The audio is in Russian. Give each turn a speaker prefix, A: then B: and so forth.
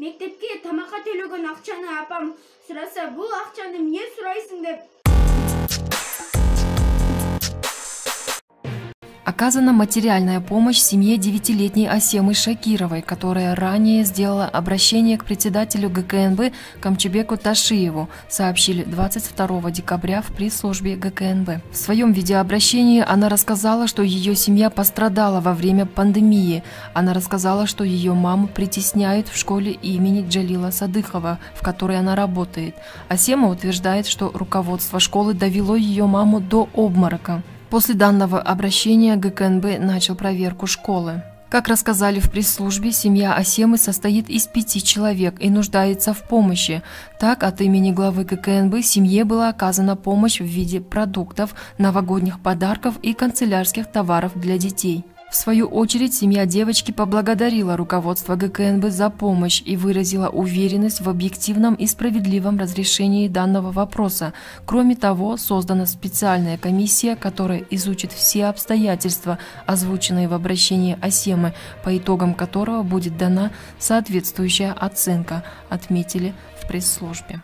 A: Мектепке тамаққа төлеген ақшаны апам сұраса, бұл ақшаны не сұрайсың деп.
B: Оказана материальная помощь семье 9-летней Асемы Шакировой, которая ранее сделала обращение к председателю ГКНБ Камчебеку Ташиеву, сообщили 22 декабря в пресс-службе ГКНБ. В своем видеообращении она рассказала, что ее семья пострадала во время пандемии. Она рассказала, что ее маму притесняют в школе имени Джалила Садыхова, в которой она работает. Асема утверждает, что руководство школы довело ее маму до обморока. После данного обращения ГКНБ начал проверку школы. Как рассказали в пресс-службе, семья Асемы состоит из 5 человек и нуждается в помощи. Так, от имени главы ГКНБ семье была оказана помощь в виде продуктов, новогодних подарков и канцелярских товаров для детей. В свою очередь, семья девочки поблагодарила руководство ГКНБ за помощь и выразила уверенность в объективном и справедливом разрешении данного вопроса. Кроме того, создана специальная комиссия, которая изучит все обстоятельства, озвученные в обращении Асемы, по итогам которого будет дана соответствующая оценка, отметили в пресс-службе.